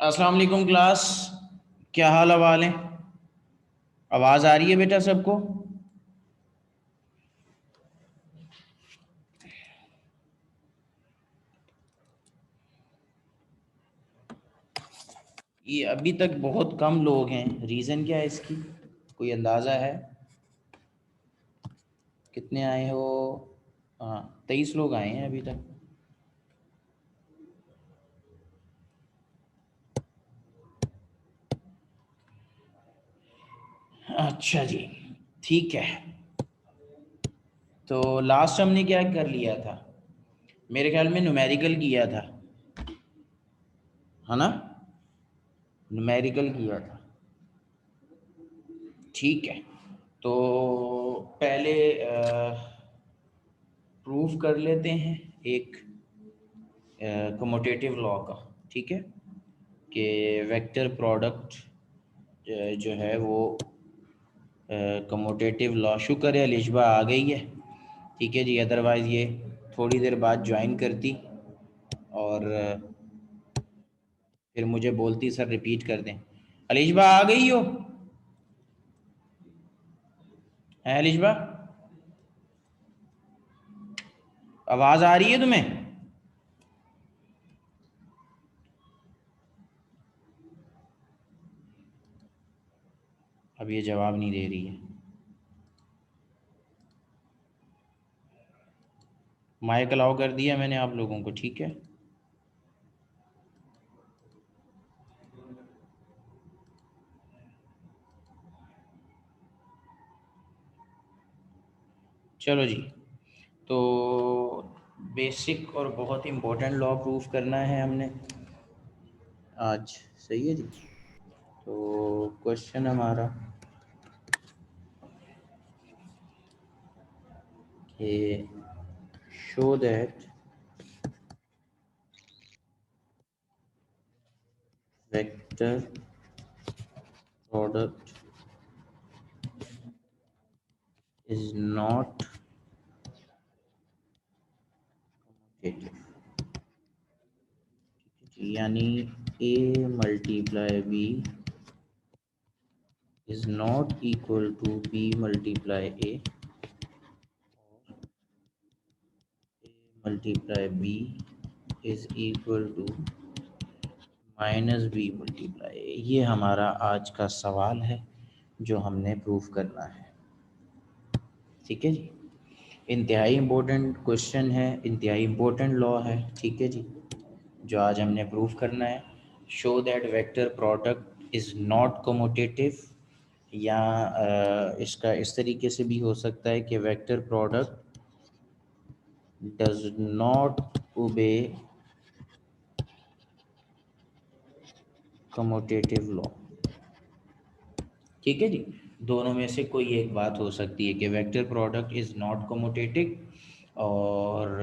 अस्सलाम वालेकुम क्लास। क्या हाल हवाल है? आवाज़ आ रही है बेटा सबको? ये अभी तक बहुत कम लोग हैं, रीज़न क्या है इसकी? कोई अंदाज़ा है? कितने आए हो? हाँ, 23 लोग आए हैं अभी तक। अच्छा जी, ठीक है। तो लास्ट हमने क्या कर लिया था? मेरे ख्याल में न्यूमेरिकल किया था, है ना? न्यूमेरिकल किया था। ठीक है, तो पहले प्रूफ कर लेते हैं एक कमोटेटिव लॉ का। ठीक है, कि वेक्टर प्रोडक्ट जो है वो कमोटेटिव लॉ। शुक्र है अलिशबा आ गई है। ठीक है जी, अदरवाइज़ ये थोड़ी देर बाद ज्वाइन करती और फिर मुझे बोलती सर रिपीट कर दें। अलिशबा आ गई हो? है अलिशबा? आवाज़ आ रही है तुम्हें? अब ये जवाब नहीं दे रही है। माइक अलाउ कर दिया मैंने आप लोगों को, ठीक है। चलो जी, तो बेसिक और बहुत इम्पोर्टेंट लॉ प्रूफ करना है हमने आज। सही है जी। तो क्वेश्चन हमारा कि show that vector product is not commutative. यानी a multiply b is not equal to b multiply a multiply b is equal to minus B multiply A. ये हमारा आज का सवाल है जो हमने प्रूफ करना है। ठीक है जी, इंतहाई इम्पोर्टेंट क्वेश्चन है, इंतहाई इम्पोर्टेंट लॉ है। ठीक है जी, जो आज हमने प्रूफ करना है। Show that vector product is not commutative, या इसका इस तरीके से भी हो सकता है कि vector product does not obey commutative law. ठीक है जी, दोनों में से कोई एक बात हो सकती है कि vector product is not commutative और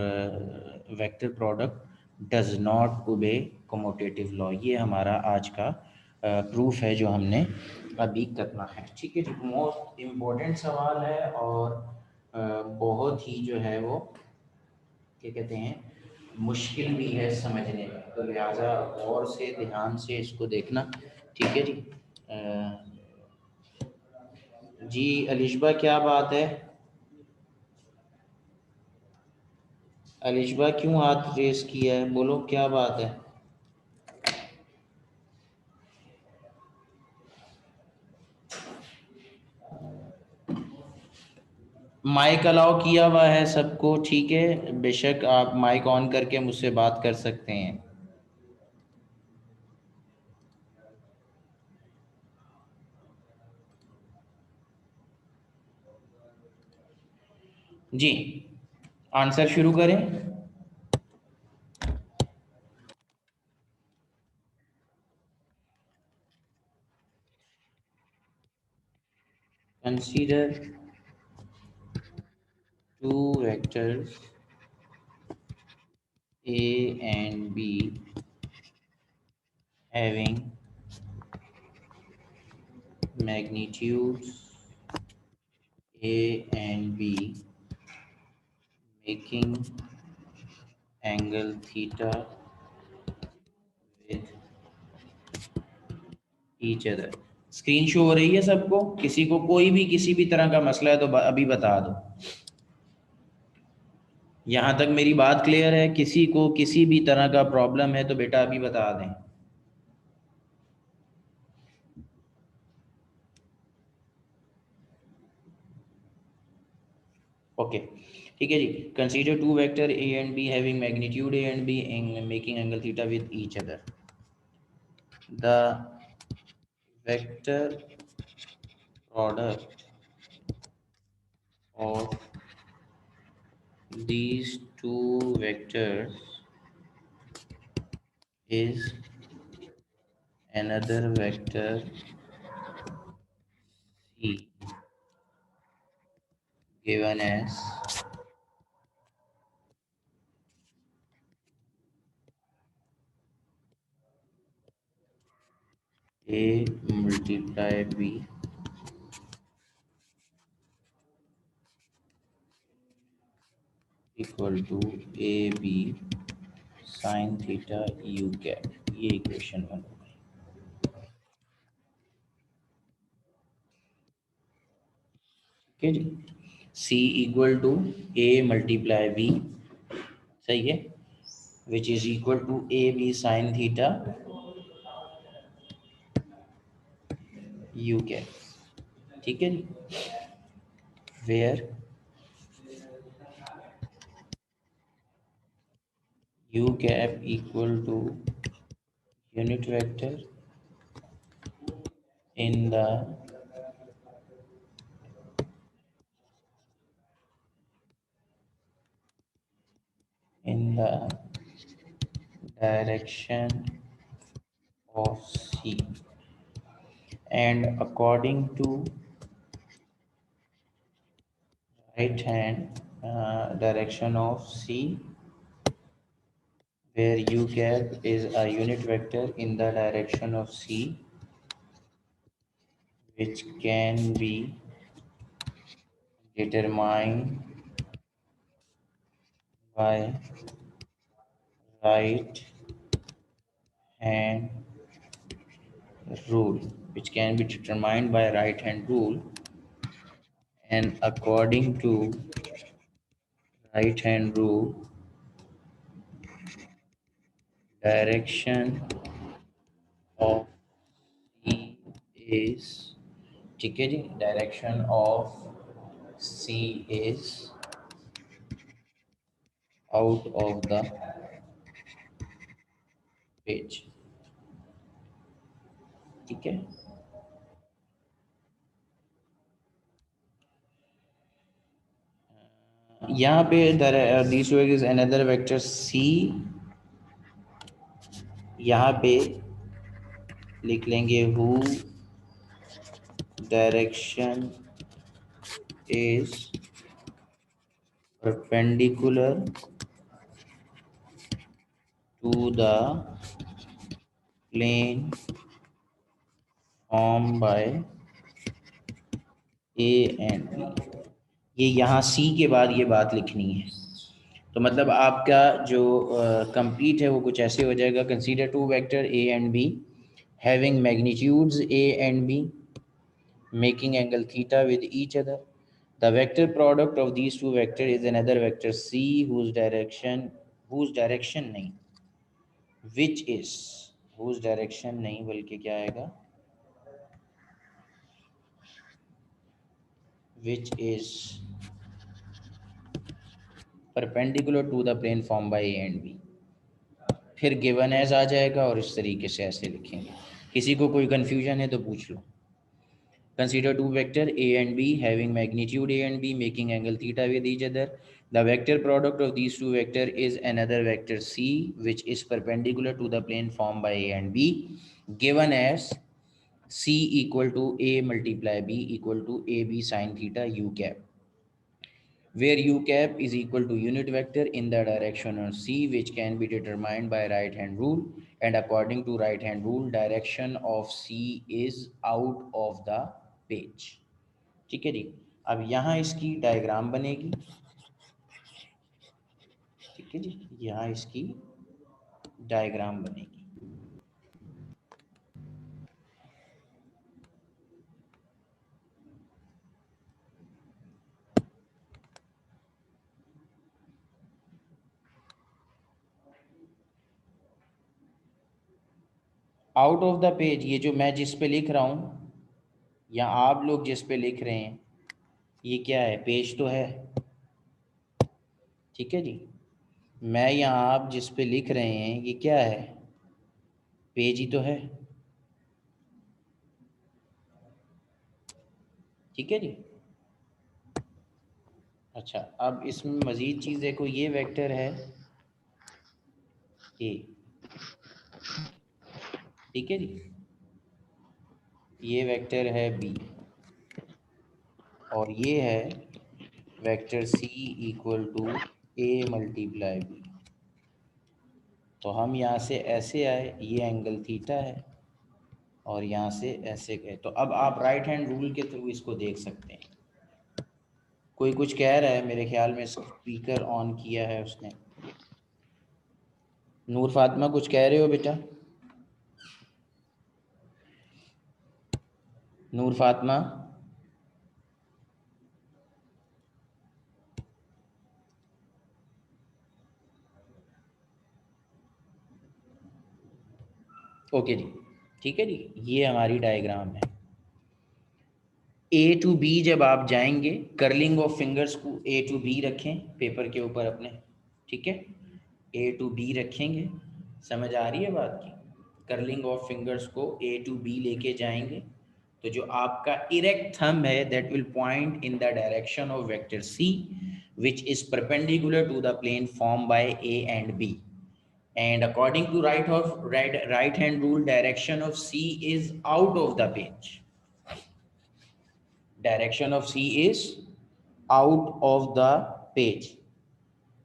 vector product does not obey commutative law. ये हमारा आज का प्रूफ है जो हमने अभी करना है। ठीक है जी, मोस्ट इम्पोर्टेंट सवाल है और बहुत ही जो है वो क्या कहते हैं, मुश्किल भी है समझने में, तो लिहाजा गौर से ध्यान से इसको देखना। ठीक है जी। जी अलिशबा, क्या बात है? अलिशबा क्यों हाथ रेस किया है? बोलो क्या बात है? माइक अलाउ किया हुआ है सबको, ठीक है। बेशक आप माइक ऑन करके मुझसे बात कर सकते हैं। जी, आंसर शुरू करें। Consider two vectors a and b having magnitudes a and b making angle theta with each other. Screen show हो रही है सबको? किसी को कोई भी किसी भी तरह का मसला है तो अभी बता दो। यहाँ तक मेरी बात क्लियर है? किसी को किसी भी तरह का प्रॉब्लम है तो बेटा अभी बता दें। ओके, ठीक है जी। Consider two vector A and B having magnitude A and B and making angle theta with each other. The vector product of these two vectors is another vector C given as A multiply B equal to AB sin theta u cap। ये equation 1 हो गई। ठीक है जी। C equal to A multiply B, सही है, which is equal to A B sine theta U cap. ठीक है जी। Where u cap equal to unit vector in the direction of C, and according to right hand direction of C, where u cap is a unit vector in the direction of C, which can be determined by right hand rule, which can be determined by right hand rule, and according to right hand rule, direction of C is, ठीक है जी, direction of C is out of the page. ठीक है, यहाँ पे this is another vector C, यहाँ पे लिख लेंगे who direction is perpendicular to the plane form by A and B. ये यहाँ सी के बाद ये बात लिखनी है। तो मतलब आपका जो कंप्लीट है वो कुछ ऐसे हो जाएगा। Consider two vector A and B having magnitudes A and B making angle theta with each other. The vector product of these two vector is another vector C whose direction नहीं, which is, whose direction नहीं बल्कि क्या आएगा, which is perpendicular to the plane form by A and B. फिर given as आ जाएगा और इस तरीके से ऐसे लिखेंगे। किसी को कोई कंफ्यूजन है तो पूछ लो। Consider two vector A and B having magnitude A and B making angle theta with each other. The vector product of these two vector is another vector C which is perpendicular to the plane form by A and B given as C equal to A multiply B equal to A B sine theta U cap, where u cap is equal to unit vector in the direction of C, which can be determined by right hand rule, and according to right hand rule direction of C is out of the page। ठीक है जी। अब यहाँ इसकी diagram बनेगी। ठीक है जी, यहाँ इसकी डायग्राम बनेगी। आउट ऑफ द पेज, ये जो मैं जिस पे लिख रहा हूँ या आप लोग जिस पे लिख रहे हैं, ये क्या है? पेज तो है, ठीक है जी। मैं या आप जिस पे लिख रहे हैं ये क्या है? पेज ही तो है, ठीक है जी। अच्छा, अब इसमें मज़ीद चीज़ देखो, ये वेक्टर है ए, ठीक है जी, ये वेक्टर है बी, और ये है vector C equal to A multiply B. तो हम यहाँ से ऐसे आए, ये एंगल थीटा है, और यहाँ से ऐसे गए। तो अब आप राइट हैंड रूल के थ्रू इसको देख सकते हैं। कोई कुछ कह रहा है, मेरे ख्याल में स्पीकर ऑन किया है उसने। नूर फातिमा कुछ कह रहे हो बेटा? नूर फातिमा, ओके जी, ठीक है जी। ये हमारी डायग्राम है। ए टू बी जब आप जाएंगे, कर्लिंग ऑफ फिंगर्स को ए टू बी रखें पेपर के ऊपर अपने, ठीक है। ए टू बी रखेंगे, समझ आ रही है बात की? कर्लिंग ऑफ फिंगर्स को ए टू बी लेके जाएंगे, तो जो आपका इरेक्ट थंब है that will point in the direction of vector C which is perpendicular to the plane form by A and B, and according to right hand rule, direction of C is out of the page. Direction of C is out of the page.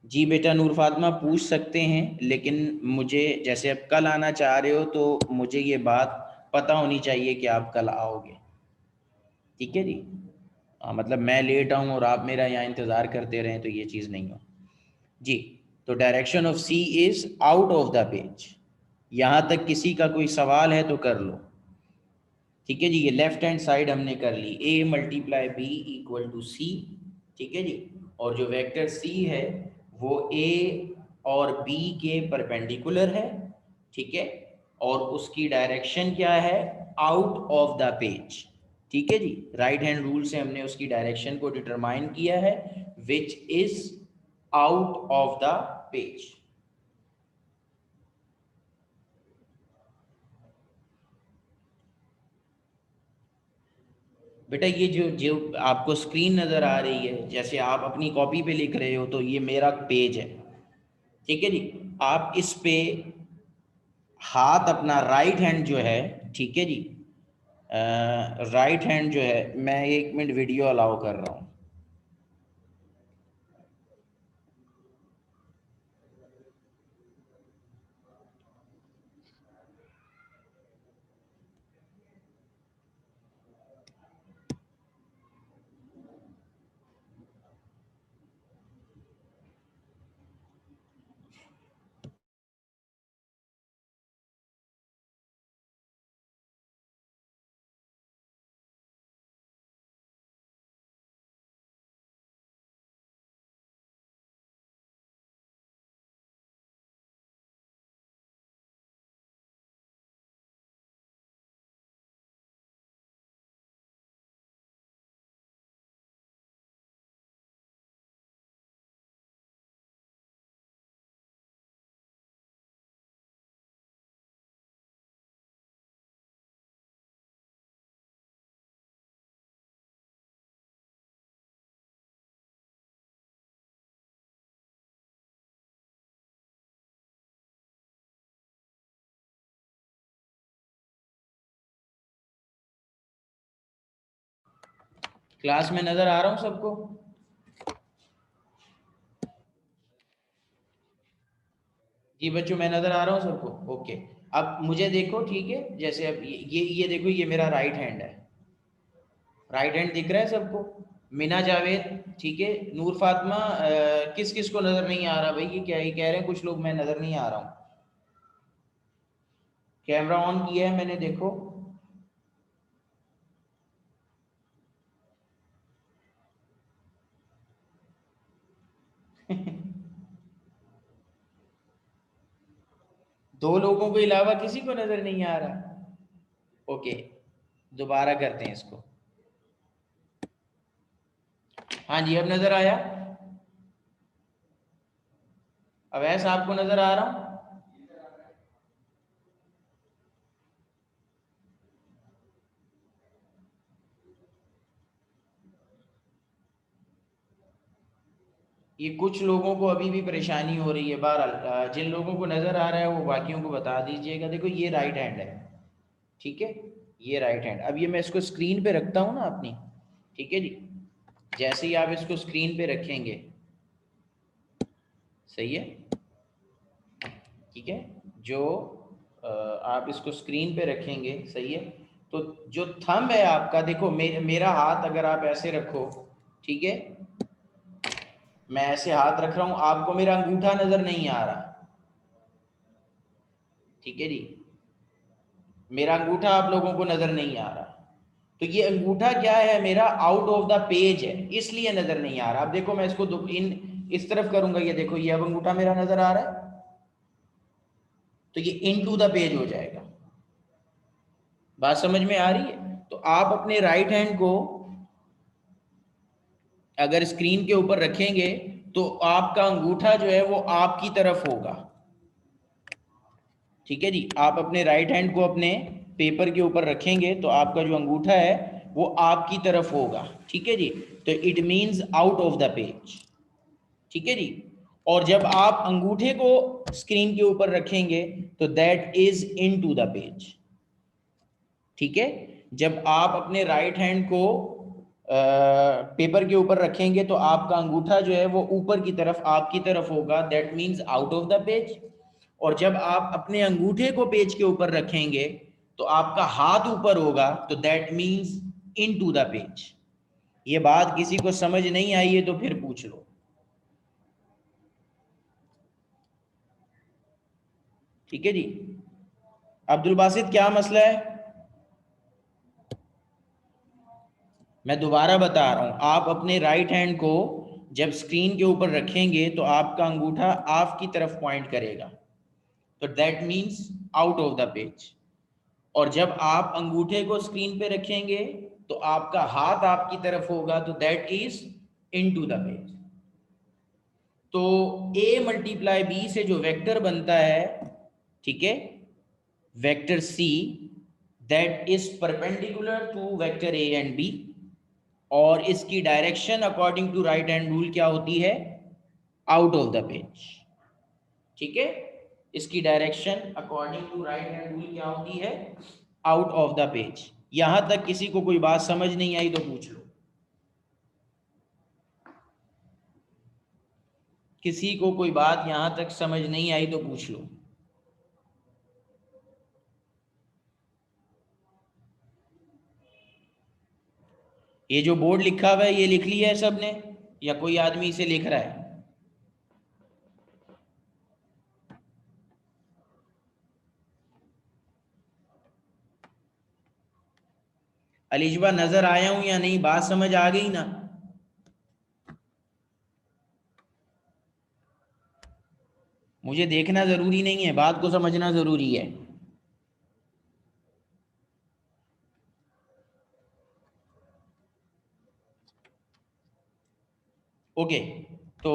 जी बेटा नूर फातिमा पूछ सकते हैं, लेकिन मुझे जैसे अब कल आना चाह रहे हो तो मुझे ये बात पता होनी चाहिए कि आप कल आओगे, ठीक है जी। मतलब मैं लेट आऊँ और आप मेरा यहाँ इंतज़ार करते रहें तो ये चीज़ नहीं हो जी। तो direction of C is out of the page. यहाँ तक किसी का कोई सवाल है तो कर लो, ठीक है जी। ये लेफ्ट हैंड साइड हमने कर ली, ए मल्टीप्लाई बी इक्वल टू सी, ठीक है जी। और जो वेक्टर सी है वो ए और बी के परपेंडिकुलर है, ठीक है। और उसकी डायरेक्शन क्या है? आउट ऑफ द पेज, ठीक है जी। राइट हैंड रूल से हमने उसकी डायरेक्शन को डिटरमाइन किया है, which is out of the page. बेटा ये जो जो आपको स्क्रीन नज़र आ रही है, जैसे आप अपनी कॉपी पे लिख रहे हो तो ये मेरा पेज है, ठीक है जी। आप इस पे हाथ अपना राइट हैंड जो है, ठीक है जी, राइट हैंड जो है, मैं 1 मिनट वीडियो अलाउ कर रहा हूँ। क्लास में नज़र आ रहा हूँ सबको? जी बच्चों मैं नज़र आ रहा हूँ सबको? ओके। अब मुझे देखो, ठीक है। जैसे अब ये देखो, ये मेरा राइट हैंड है, राइट हैंड दिख रहा है सबको? मीना जावेद, ठीक है। नूर फातिमा, किस किस को नज़र नहीं आ रहा भाई? ये क्या ही कह रहे हैं कुछ लोग, मैं नज़र नहीं आ रहा हूँ। कैमरा ऑन किया है मैंने, देखो। दो लोगों के अलावा किसी को नजर नहीं आ रहा? ओके, दोबारा करते हैं इसको। हाँ जी, अब नजर आया? अवैस आपको नजर आ रहा? ये कुछ लोगों को अभी भी परेशानी हो रही है। बहरहाल जिन लोगों को नजर आ रहा है वो बाकियों को बता दीजिएगा। देखो ये राइट हैंड है, ठीक है, ये राइट हैंड। अब ये मैं इसको स्क्रीन पे रखता हूँ ना अपनी, ठीक है जी। जैसे ही आप इसको स्क्रीन पे रखेंगे, सही है, ठीक है, जो आप इसको स्क्रीन पे रखेंगे, सही है, तो जो थंब है आपका, देखो मेरा हाथ अगर आप ऐसे रखो, ठीक है, मैं ऐसे हाथ रख रहा हूं, आपको मेरा अंगूठा नजर नहीं आ रहा, ठीक है जी, मेरा अंगूठा आप लोगों को नजर नहीं आ रहा। तो ये अंगूठा क्या है, मेरा आउट ऑफ द पेज है, इसलिए नजर नहीं आ रहा। अब देखो मैं इसको इन इस तरफ करूंगा, ये देखो ये अब अंगूठा मेरा नजर आ रहा है, तो ये इन टू द पेज हो जाएगा। बात समझ में आ रही है? तो आप अपने राइट हैंड को अगर स्क्रीन के ऊपर रखेंगे तो आपका अंगूठा जो है वो आपकी तरफ होगा, ठीक है जी। आप अपने राइट हैंड को अपने पेपर के ऊपर रखेंगे तो आपका जो अंगूठा है वो आपकी तरफ होगा, ठीक है जी। तो it means out of the page, ठीक है जी। और जब आप अंगूठे को स्क्रीन के ऊपर रखेंगे तो that is into the page, ठीक है। जब आप अपने राइट हैंड को पेपर के ऊपर रखेंगे तो आपका अंगूठा जो है वो ऊपर की तरफ आपकी तरफ होगा, that means out of the page. और जब आप अपने अंगूठे को पेज के ऊपर रखेंगे तो आपका हाथ ऊपर होगा, तो that means into the page. ये बात किसी को समझ नहीं आई है तो फिर पूछ लो, ठीक है जी। अब्दुल बासित क्या मसला है? मैं दोबारा बता रहा हूं, आप अपने राइट हैंड को जब स्क्रीन के ऊपर रखेंगे तो आपका अंगूठा आपकी तरफ पॉइंट करेगा, तो that means out of the page. और जब आप अंगूठे को स्क्रीन पे रखेंगे तो आपका हाथ आपकी तरफ होगा, तो that is into the page. तो a मल्टीप्लाई बी से जो वेक्टर बनता है, ठीक है, vector c, that is perpendicular to vector a and b। और इसकी direction according to right hand rule क्या होती है? आउट ऑफ द पेज, ठीक है। इसकी direction according to right hand rule क्या होती है? Out of the page. यहां तक किसी को कोई बात समझ नहीं आई तो पूछ लो, किसी को कोई बात यहां तक समझ नहीं आई तो पूछ लो। ये जो बोर्ड लिखा हुआ है ये लिख लिया है सबने, या कोई आदमी इसे लिख रहा है? अलीजबा नजर आया हूं या नहीं? बात समझ आ गई ना? मुझे देखना जरूरी नहीं है, बात को समझना जरूरी है। ओके, तो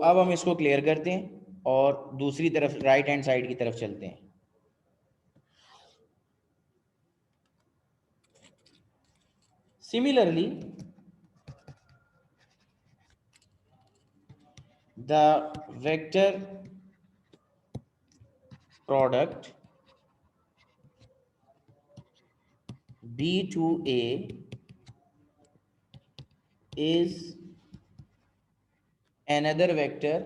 अब हम इसको क्लियर करते हैं और दूसरी तरफ राइट हैंड साइड की तरफ चलते हैं। Similarly the vector product b to a is another vector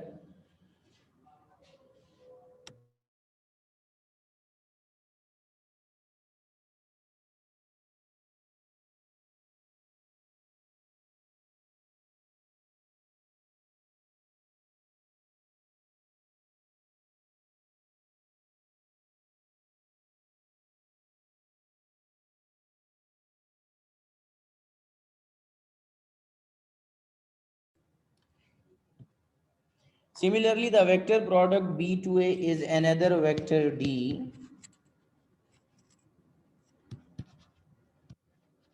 Similarly, the vector product B to A is another vector D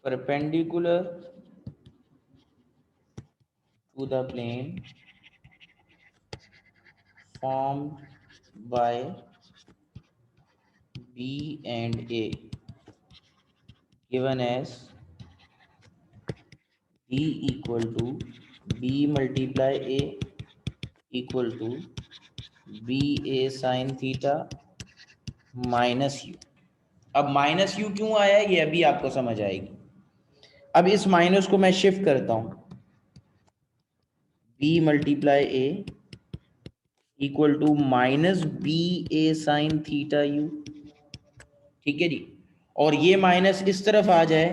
perpendicular to the plane formed by B and A, given as B equal to B multiply A equal to BA sin theta minus you. अब minus you क्यों आया ये अभी आपको समझ आएगी। अब इस माइनस को मैं शिफ्ट करता हूं, B multiply A equal to minus B A sine theta U. ठीक है जी, और ये माइनस इस तरफ आ जाए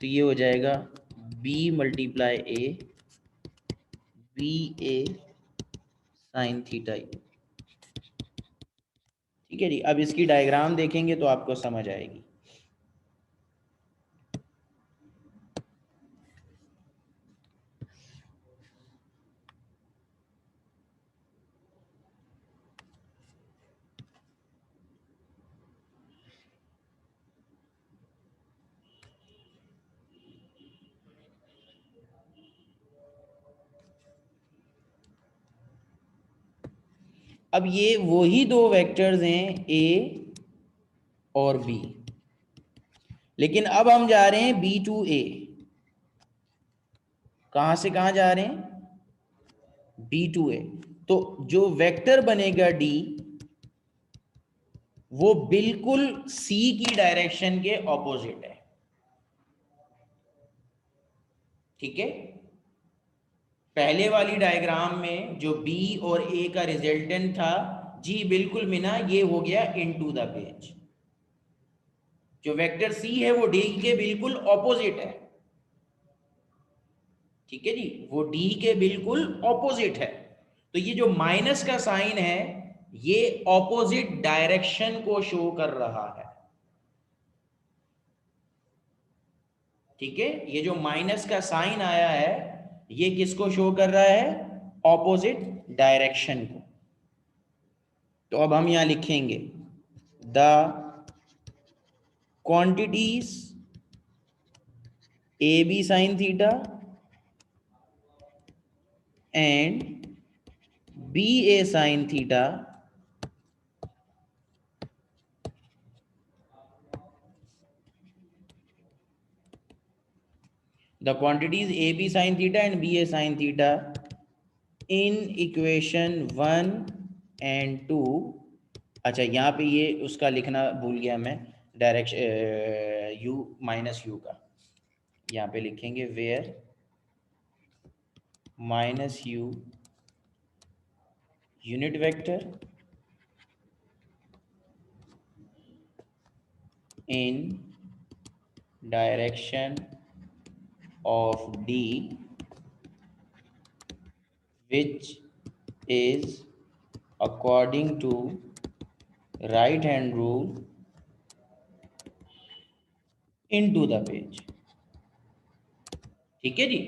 तो ये हो जाएगा B multiply A B A sine theta U. ठीक है जी, अब इसकी डायग्राम देखेंगे तो आपको समझ आएगी। अब ये वही दो वेक्टर्स हैं ए और बी, लेकिन अब हम जा रहे हैं बी टू ए। कहां से कहां जा रहे हैं? बी टू ए। तो जो वेक्टर बनेगा डी वो बिल्कुल सी की डायरेक्शन के ऑपोजिट है। ठीक है, पहले वाली डायग्राम में जो बी और ए का रिजल्टेंट था जी बिल्कुल मिना ये हो गया इनटू द पेज। जो वेक्टर सी है वो डी के बिल्कुल ऑपोजिट है। ठीक है जी, वो डी के बिल्कुल ऑपोजिट है। तो ये जो माइनस का साइन है ये ऑपोजिट डायरेक्शन को शो कर रहा है। ठीक है, ये जो माइनस का साइन आया है ये किसको शो कर रहा है? ऑपोजिट डायरेक्शन को। तो अब हम यहां लिखेंगे the quantities A B sine theta and B A sine theta the quantities AB sin theta and BA sin theta in equation 1 and 2। अच्छा, यहाँ पे ये उसका लिखना भूल गया मैं, डायरेक्शन u माइनस यू का यहाँ पे लिखेंगे where minus U unit vector in direction of D which is according to right hand rule into the page। ठीक है जी,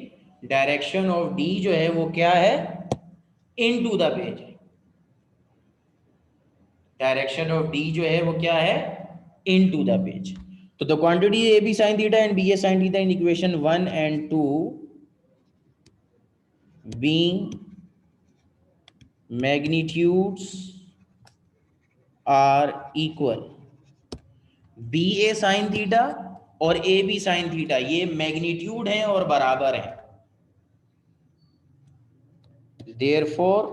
डायरेक्शन ऑफ डी जो है वो क्या है? Into the page. Direction of D जो है वो क्या है? Into the page. तो the quantity A B sine theta and B A sine theta in equation 1 and 2 being magnitudes are equal। B A sine theta और A B sine theta ये magnitude हैं और बराबर हैं। Therefore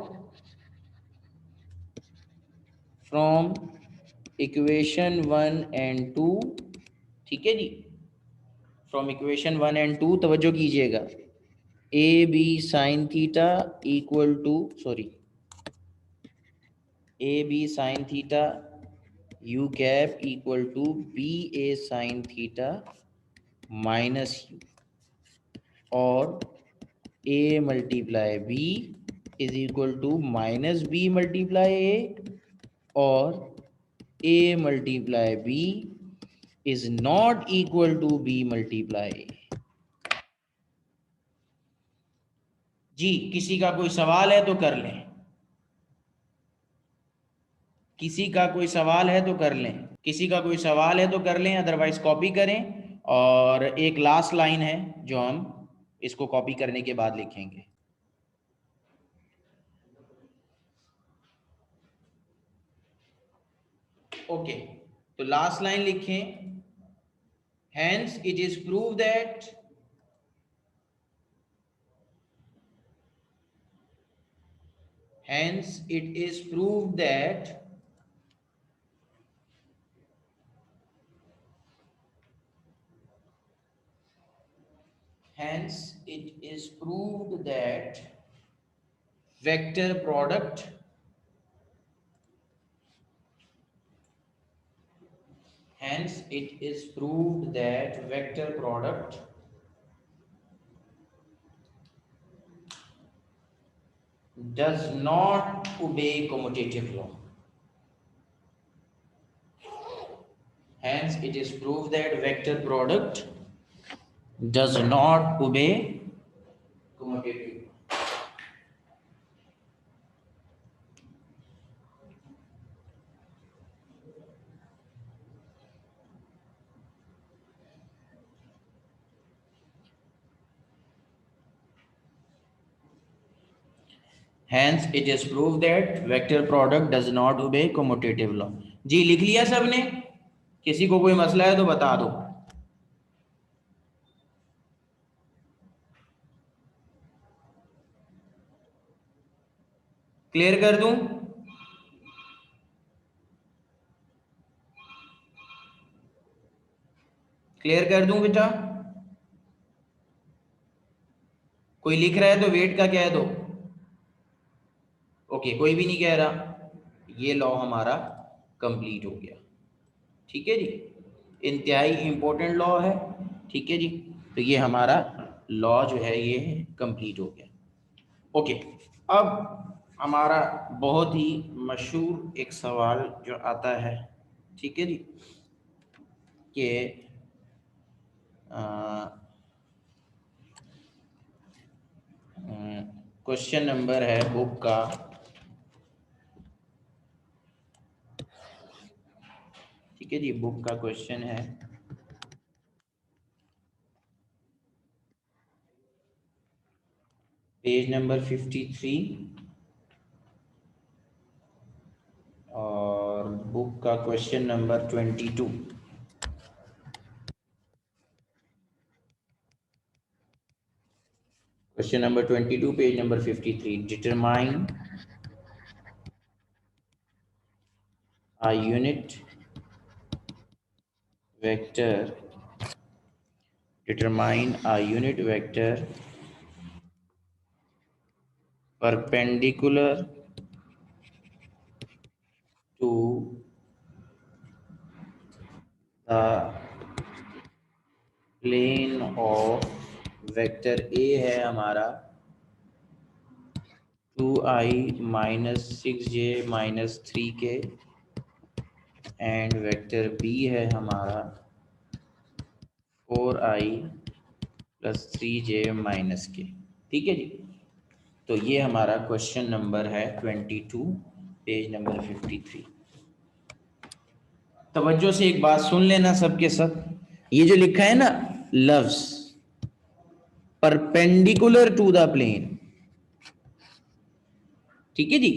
from equation 1 and 2, ठीक है जी, from equation 1 and 2 तवज्जो कीजिएगा, A B sine theta equal to A B sine theta U cap equal to B A sine theta minus U, और A multiply B is equal to minus B multiply A, और A multiply B is not equal to B multiply A. जी, किसी का कोई सवाल है तो कर लें। किसी का कोई सवाल है तो कर लें, किसी का कोई सवाल है तो कर लें, अदरवाइज कॉपी करें। और एक लास्ट लाइन है जो हम इसको कॉपी करने के बाद लिखेंगे। ओके, तो लास्ट लाइन लिखें, hence it is proved that hence it is proved that hence it is proved that vector product hence it is proved that vector product does not obey commutative law. Hence it is proved that vector product does not obey commutative law. Hence it is proved that vector product does not obey commutative law. जी लिख लिया सबने? किसी को कोई मसला है तो बता दो। क्लियर कर दूं? क्लियर कर दूं बेटा? कोई लिख रहा है तो वेट का कह दो। ओके, कोई भी नहीं कह रहा, ये लॉ हमारा कंप्लीट हो गया। ठीक है जी, इंतहाई इंपॉर्टेंट लॉ है। ठीक है जी, तो ये हमारा लॉ जो है ये कंप्लीट हो गया। ओके, अब हमारा बहुत ही मशहूर एक सवाल जो आता है, ठीक है जी, कि क्वेश्चन नंबर है बुक का, ठीक है जी, बुक का क्वेश्चन है पेज नंबर 53 और बुक का question number 22। Question number 22 page number 53, determine a unit vector, determine a unit vector perpendicular to the plane of vector A है हमारा 2i minus 6j minus 3k and vector B है हमारा 4i plus 3j minus के। ठीक है जी, तो ये हमारा क्वेश्चन नंबर है 22 पेज नंबर 53। तवज्जो से एक बात सुन लेना सबके सब, ये जो लिखा है ना लफ्ज परपेंडिकुलर टू द प्लेन, ठीक है जी,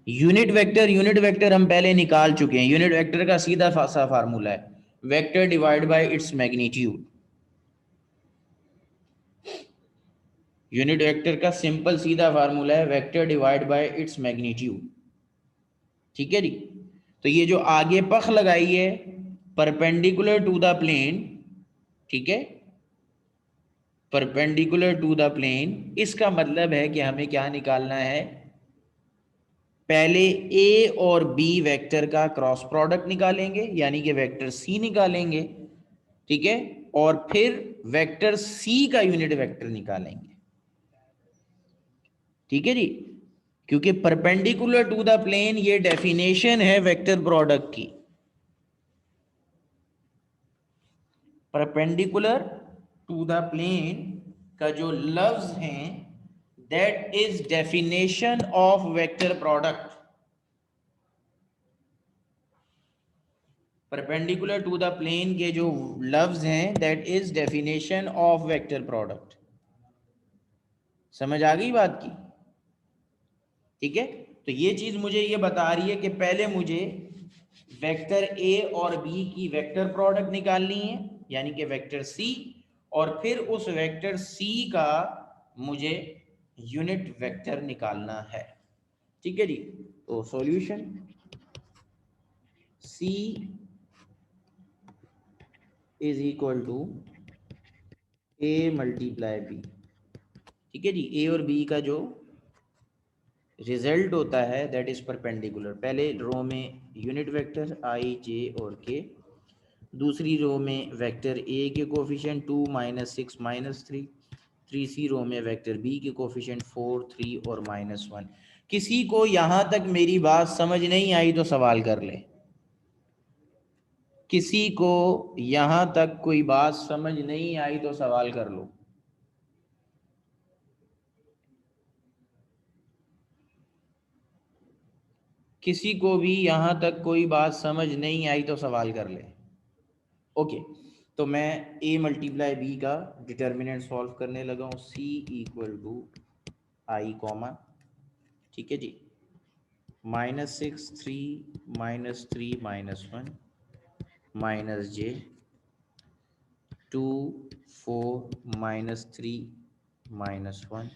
यूनिट वेक्टर हम पहले निकाल चुके हैं। यूनिट वेक्टर का सीधा सा फार्मूला है vector divide by its magnitude. Unit vector का सिंपल सीधा फार्मूला है vector divide by its magnitude. ठीक है जी, तो ये जो आगे पख लगाई है परपेंडिकुलर टू द प्लेन, ठीक है, परपेंडिकुलर टू द प्लेन, इसका मतलब है कि हमें क्या निकालना है, पहले ए और बी वेक्टर का क्रॉस प्रोडक्ट निकालेंगे यानी कि वेक्टर सी निकालेंगे, ठीक है, और फिर वेक्टर सी का यूनिट वेक्टर निकालेंगे। ठीक है जी, क्योंकि परपेंडिकुलर टू द प्लेन ये डेफिनेशन है वेक्टर प्रोडक्ट की। परपेंडिकुलर टू द प्लेन का जो लफ्ज है that is definition of vector product. Perpendicular to the plane के जो लफ्ज हैं that is definition of vector product. समझ आ गई बात की? ठीक है, तो ये चीज मुझे ये बता रही है कि पहले मुझे वेक्टर ए और बी की वेक्टर प्रोडक्ट निकालनी है, यानी कि वेक्टर सी, और फिर उस वेक्टर सी का मुझे यूनिट वेक्टर निकालना है। ठीक है जी, तो solution C is equal to A multiply B. ठीक है जी, ए और बी का जो रिजल्ट होता है दैट इज परपेंडिकुलर। पहले रो में यूनिट वेक्टर आई जे और के, दूसरी रो में वेक्टर ए के कोफिशिएंट 2 -6 -3, तीसरी रो में वेक्टर बी के कोफिशिएंट 4 3 और -1। किसी को यहां तक मेरी बात समझ नहीं आई तो सवाल कर ले। किसी को यहां तक कोई बात समझ नहीं आई तो सवाल कर लो। किसी को भी यहां तक कोई बात समझ नहीं आई तो सवाल कर ले। ओके, तो मैं a मल्टीप्लाई बी का डिटर्मिनेंट सॉल्व करने लगा हूँ। c equal to I comma, ठीक है जी, -6 3 -3 -1 -j 2 4 -3 -1।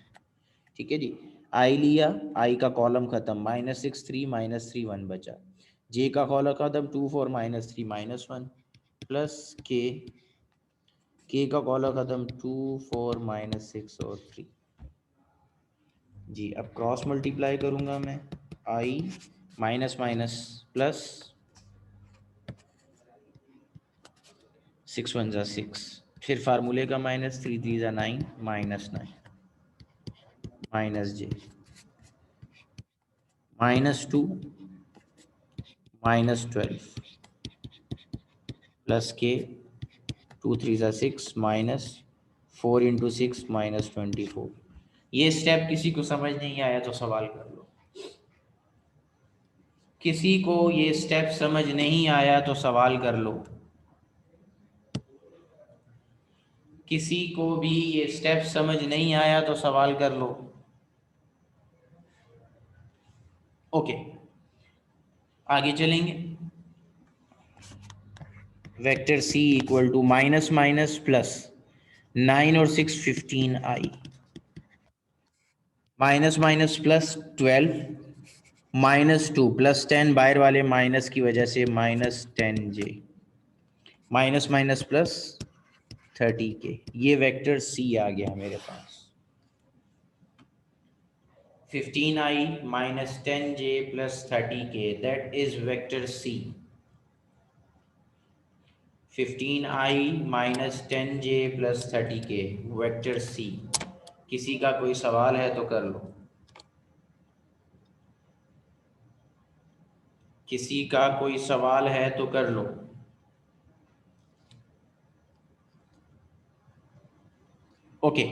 ठीक है जी, आई लिया, आई का कॉलम खत्म, -6 3 -3 1 बचा, जे का कॉलम खत्म 2 4 -3 -1 प्लस के का कॉलम खत्म 2 4 -6 और 3 जी। अब क्रॉस मल्टीप्लाई करूंगा मैं, आई माइनस माइनस प्लस, 6 1 ज़ा 6, फिर फार्मूले का -3 3 ज़ा 9 -9 -j -2 -12 प्लस के 2 3 ज़ा 6 -4 × 6 -24। ये स्टेप किसी को समझ नहीं आया तो सवाल कर लो। किसी को ये स्टेप समझ नहीं आया तो सवाल कर लो। किसी को भी ये स्टेप समझ नहीं आया तो सवाल कर लो। ओके, आगे चलेंगे। Vector C equal to minus minus plus, 9 और 6 15 I, minus minus plus 12, -2 plus 10 बाहर वाले माइनस की वजह से -10j, minus minus plus 30k। ये वेक्टर सी आ गया मेरे पास। 15i -10j plus 30k that is vector C. 15i -10j plus 30k vector C. किसी का कोई सवाल है तो कर लो। किसी का कोई सवाल है तो कर लो। ओके,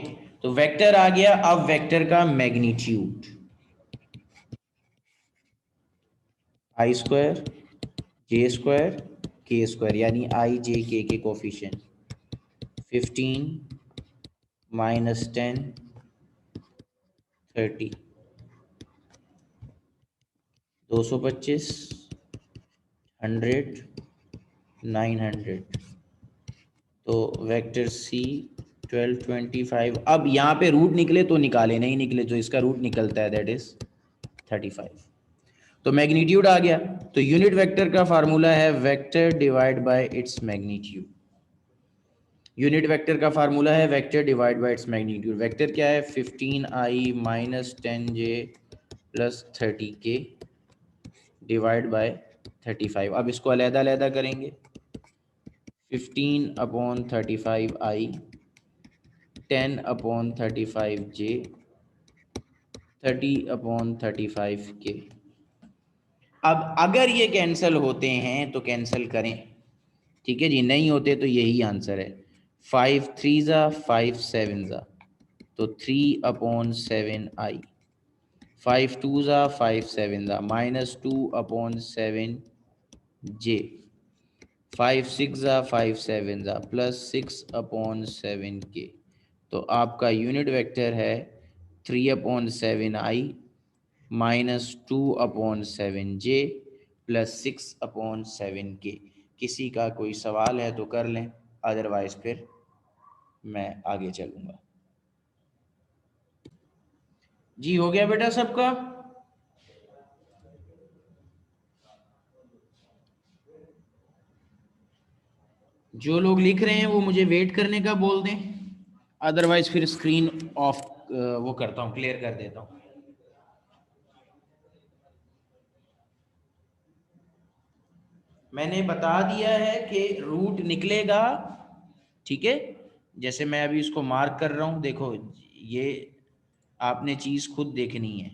तो वेक्टर आ गया। अब वेक्टर का magnitude I square J square के स्क्वायर, यानी आई जे के कोफिशिएंट 15 -10 30 225 100 900। तो वेक्टर सी 1225। अब यहाँ पे रूट निकले तो निकाले, नहीं निकले जो इसका रूट निकलता है दैट इज 35। तो मैग्नीट्यूड आ गया। तो यूनिट वेक्टर का फार्मूला है vector divide by its magnitude. Unit vector का फार्मूला है vector divide by its magnitude. Vector क्या है? 15i -10j plus 30k divide by 35। अब इसको अलग-अलग करेंगे। 15/35i, 10/35j, 30/35k। अब अगर ये कैंसिल होते हैं तो कैंसिल करें, ठीक है जी, नहीं होते तो यही आंसर है। 5 3 ज़ा 5 7 ज़ा, तो 3/7i, 5 2 ज़ा 5 7 ज़ा -2/7j, 5 6 ज़ा 5 7 ज़ा +6/7 के। तो आपका यूनिट वेक्टर है 3/7 i -2/7 j +6/7 के। किसी का कोई सवाल है तो कर लें, अदरवाइज फिर मैं आगे चलूँगा। जी हो गया बेटा सबका? जो लोग लिख रहे हैं वो मुझे वेट करने का बोल दें, अदरवाइज फिर स्क्रीन ऑफ वो करता हूँ, क्लियर कर देता हूँ। मैंने बता दिया है कि रूट निकलेगा, ठीक है। जैसे मैं अभी इसको मार्क कर रहा हूँ, देखो ये आपने चीज़ खुद देखनी है,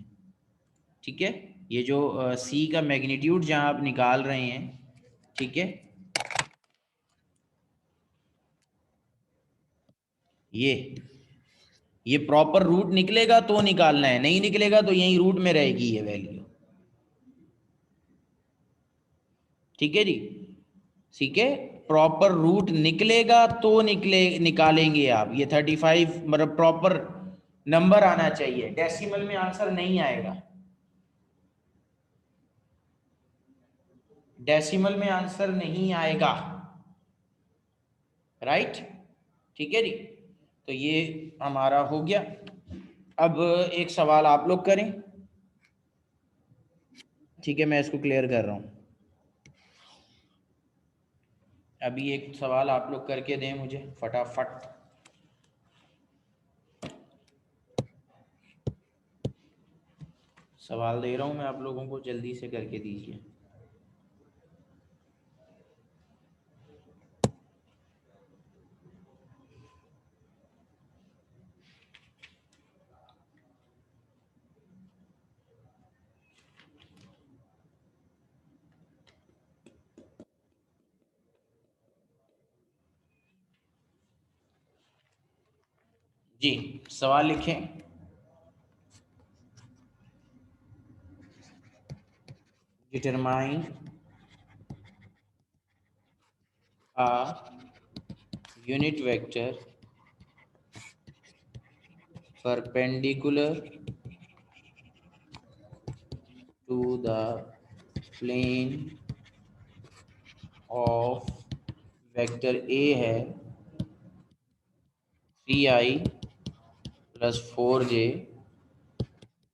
ठीक है। ये जो सी का मैग्नीट्यूड जहाँ आप निकाल रहे हैं, ठीक है, ये प्रॉपर रूट निकलेगा तो निकालना है, नहीं निकलेगा तो यही रूट में रहेगी ये वैल्यू, ठीक है जी। ठीक है, प्रॉपर रूट निकलेगा तो निकालेंगे आप। ये 35 मतलब प्रॉपर नंबर आना चाहिए, डेसिमल में आंसर नहीं आएगा, डेसिमल में आंसर नहीं आएगा, राइट, ठीक है जी। तो ये हमारा हो गया। अब एक सवाल आप लोग करें, ठीक है, मैं इसको क्लियर कर रहा हूँ। अभी एक सवाल आप लोग करके दें मुझे फटाफट। सवाल दे रहा हूँ मैं आप लोगों को, जल्दी से करके दीजिए। जी सवाल लिखें। Determine a unit vector perpendicular to the plane of vector A है 3i + 4j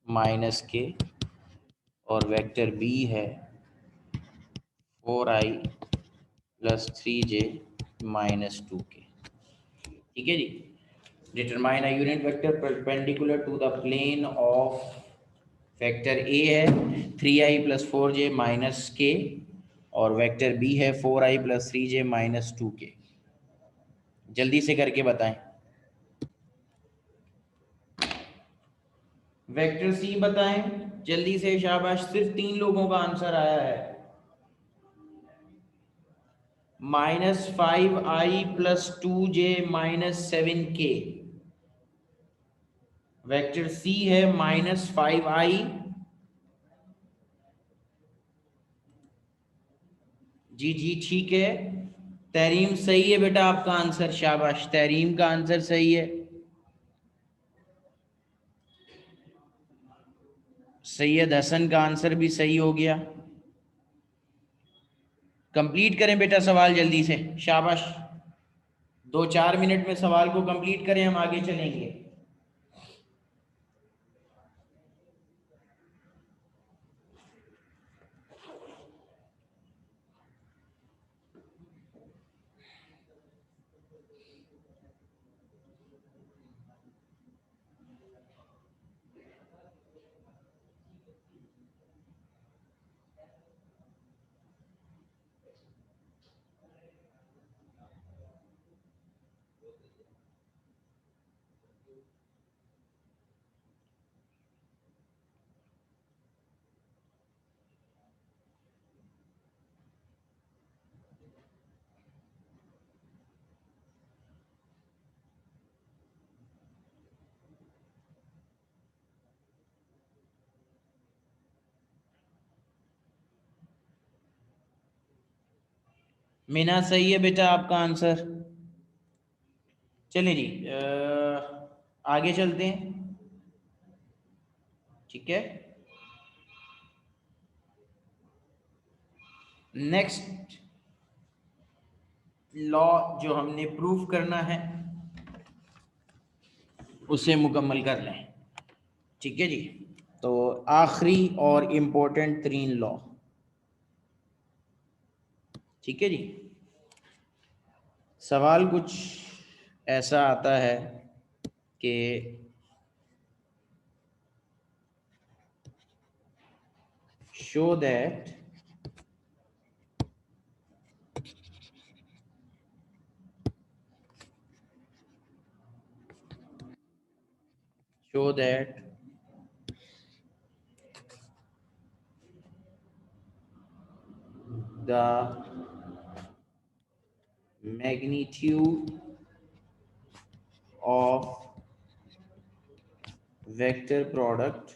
-k, और वेक्टर B है 4i + 3j -2k, ठीक है जी। Determine a unit vector perpendicular to the plane of vector A है 3i + 4j -k, और vector B है 4i + 3j -2k। जल्दी से करके बताएं। वेक्टर सी बताएं जल्दी से, शाबाश, सिर्फ 3 लोगों का आंसर आया है। -5i + 2j -7k। Vector C है -5i, जी जी ठीक है। तहरीम सही है बेटा आपका आंसर, शाबाश, तहरीम का आंसर सही है। सैयद हसन का आंसर भी सही हो गया। कंप्लीट करें बेटा सवाल जल्दी से, शाबाश, 2-4 मिनट में सवाल को कंप्लीट करें, हम आगे चलेंगे। मीना सही है बेटा आपका आंसर। चलिए जी, आगे चलते हैं। ठीक है, नेक्स्ट लॉ जो हमने प्रूव करना है उसे मुकम्मल कर लें। ठीक है जी, तो आखिरी और इम्पोर्टेंट 3 लॉ। ठीक है जी, सवाल कुछ ऐसा आता है कि show that show that the magnitude of vector product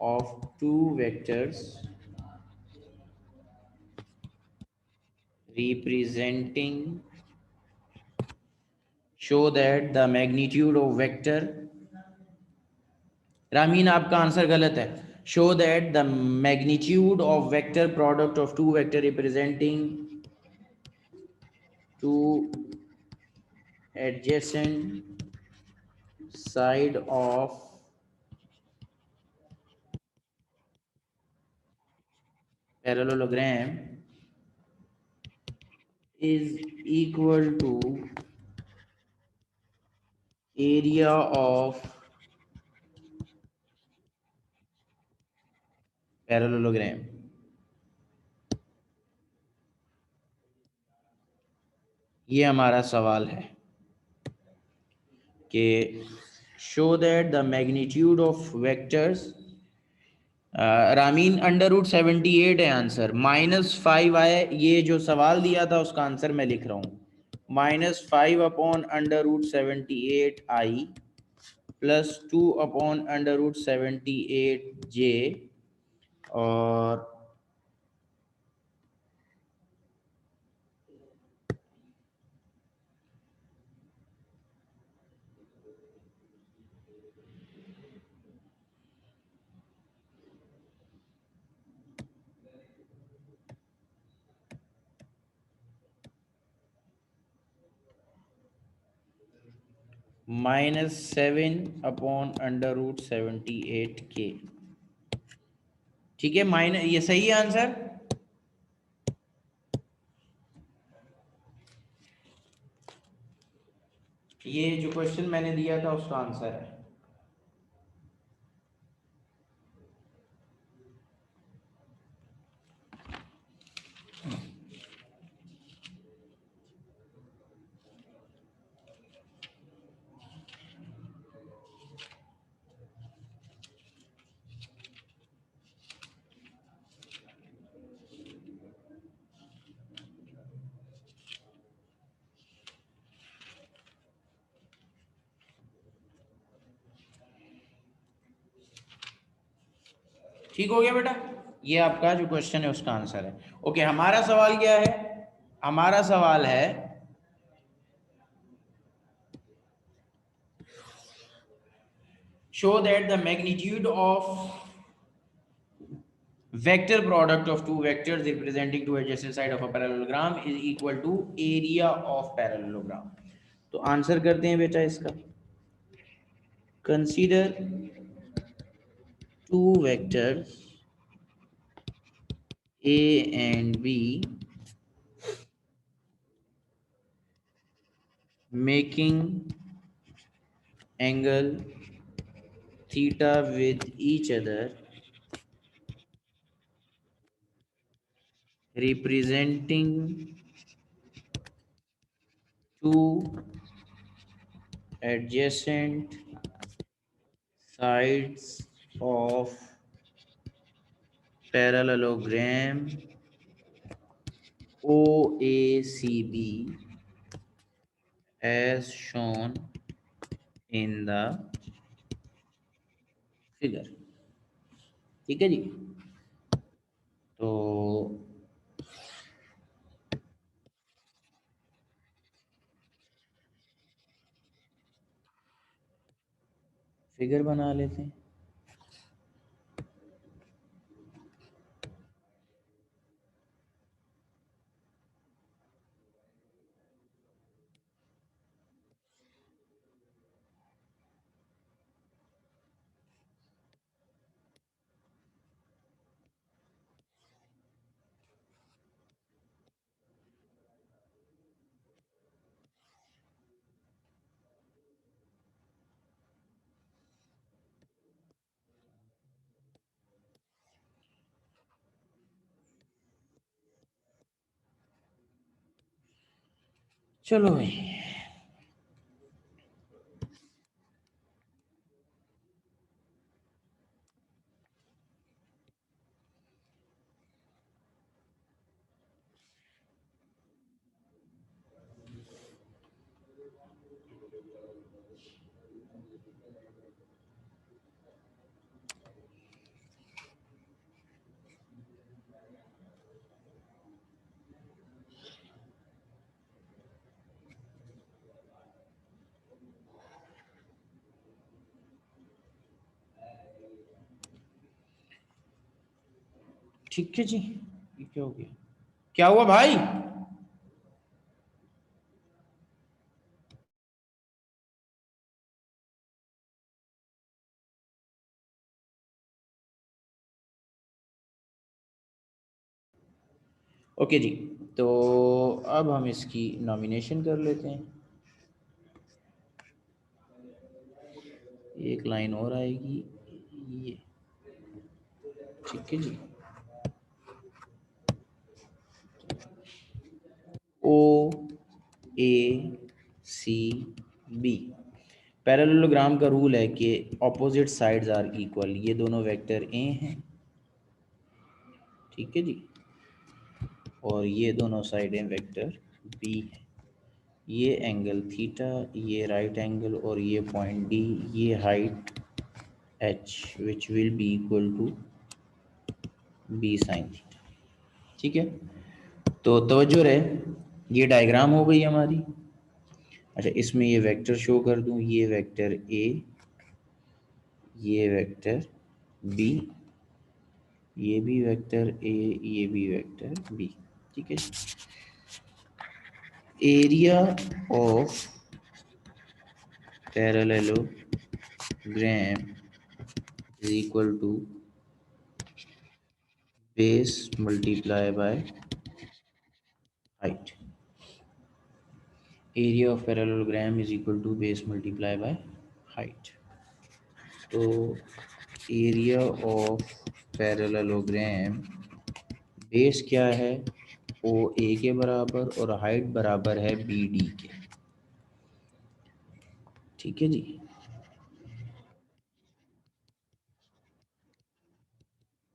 of two vectors representing show that the magnitude of vector, Ramin आपका आंसर गलत है। Show that the magnitude of vector product of two vector representing two adjacent side of parallelogram is equal to area of parallelogram। ये हमारा सवाल है कि show that the magnitude of vectors, Ramin √78 है answer, -5 आए। ये जो सवाल दिया था उसका आंसर मैं लिख रहा हूँ, -5/√78i +2/√78j और -7/√78k। ठीक है, ये सही है आंसर। ये जो क्वेश्चन मैंने दिया था उसका आंसर है। ठीक हो गया बेटा, ये आपका जो क्वेश्चन है उसका आंसर है। ओके, हमारा सवाल क्या है? हमारा सवाल है show that the magnitude of vector product of two vectors representing two adjacent side of a parallelogram is equal to area of parallelogram। तो आंसर करते हैं बेटा इसका। Consider two vectors a and b making angle theta with each other, representing two adjacent sides of parallelogram OACB as shown in the figure। ठीक है जी, तो figure बना लेते हैं। चलो भाई, ठीक है जी। ये क्या हो गया? क्या हुआ भाई? ओके जी, तो अब हम इसकी नॉमिनेशन कर लेते हैं। एक लाइन और आएगी ये, ठीक है जी। ओ ए सी बी, पैरेललोग्राम का रूल है कि ऑपोजिट साइड्स आर इक्वल। ये दोनों वेक्टर ए हैं, ठीक है जी, और ये दोनों साइडें वेक्टर बी हैं। ये एंगल थीटा, ये राइट एंगल, और ये पॉइंट डी, ये height H, which will be equal to B sine theta, ठीक है। तो तवज्जो रहे, ये डायग्राम हो गई हमारी। अच्छा, इसमें ये वेक्टर शो कर दूं, ये वेक्टर ए, ये वेक्टर बी, ये भी वेक्टर ए, ये भी वेक्टर बी, ठीक है। Area of parallelogram is equal to base multiply by height. Area of parallelogram is equal to base multiply by height. तो एरिया ऑफ पैरेललोग्राम, बेस क्या है? ओ ए के बराबर, और हाइट बराबर है बी डी के, ठीक है जी।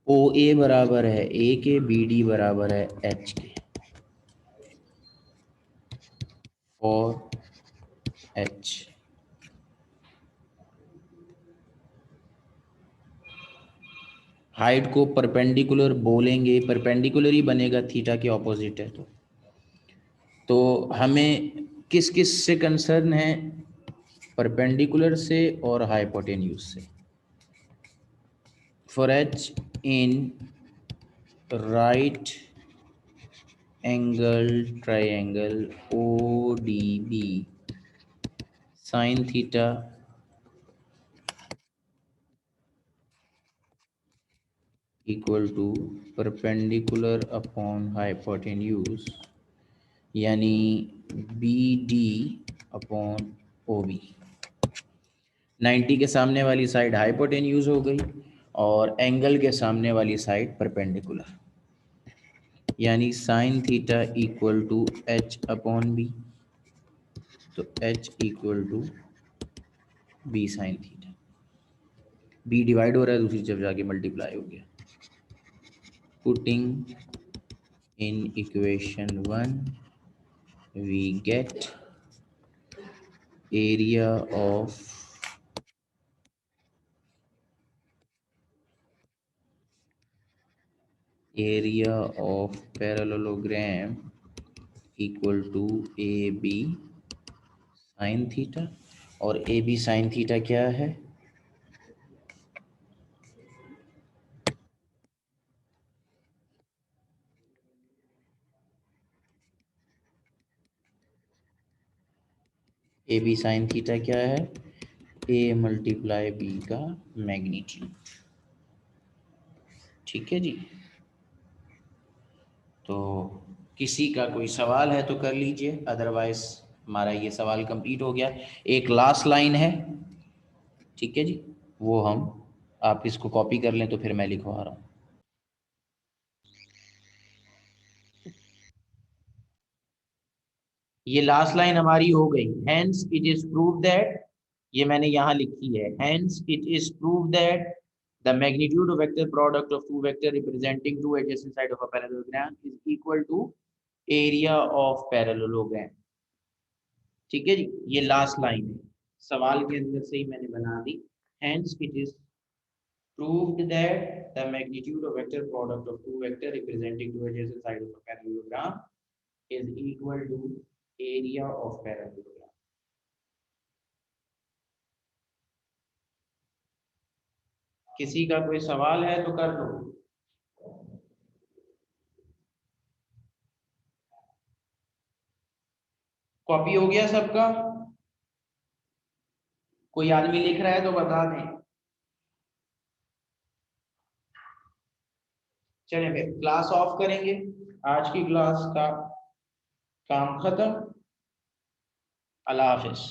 ओ ए बराबर है ए के, बी डी बराबर है एच के, और एच हाइट को परपेंडिकुलर बोलेंगे, परपेंडिकुलर ही बनेगा, थीटा के ऑपोजिट है। तो हमें किस किस से कंसर्न है? परपेंडिकुलर से और हाइपोटेन्यूज से। For H in right angle triangle O D B, sine theta equal to perpendicular upon hypotenuse, यानी B D upon O B. 90 के सामने वाली साइड हाइपोटेन्यूज हो गई, और एंगल के सामने वाली साइड परपेंडिकुलर, यानी sine theta equal to H upon B. तो H equal to B sine theta, B divide हो रहा है, दूसरी तरफ जाके मल्टीप्लाई हो गया। Putting in equation 1 we get area of parallelogram equal to A B sine theta, और ए बी साइन थीटा क्या है? ए बी साइन थीटा क्या है, ए मल्टीप्लाई बी का मैग्नीट्यूड। ठीक है जी। तो किसी का कोई सवाल है तो कर लीजिए, अदरवाइज हमारा ये सवाल कंप्लीट हो गया। एक लास्ट लाइन है, ठीक है जी, वो हम, आप इसको कॉपी कर लें तो फिर मैं लिखवा रहा हूँ। ये लास्ट लाइन हमारी हो गई। Hence it is prove that, ये मैंने यहाँ लिखी है, hence it is prove that the magnitude of vector product of two vector representing two adjacent side of a parallelogram is equal to area of parallelogram. ठीक है जी, ये last line है, सवाल के अंदर से ही मैंने बना दी। Hence it is proved that the magnitude of vector product of two vector representing two adjacent sides of a parallelogram is equal to area of parallelogram। किसी का कोई सवाल है तो कर लो। कॉपी हो गया सबका? कोई आदमी लिख रहा है तो बता दें। चलिए फिर क्लास ऑफ करेंगे, आज की क्लास का काम खत्म। अल्लाह हाफिज।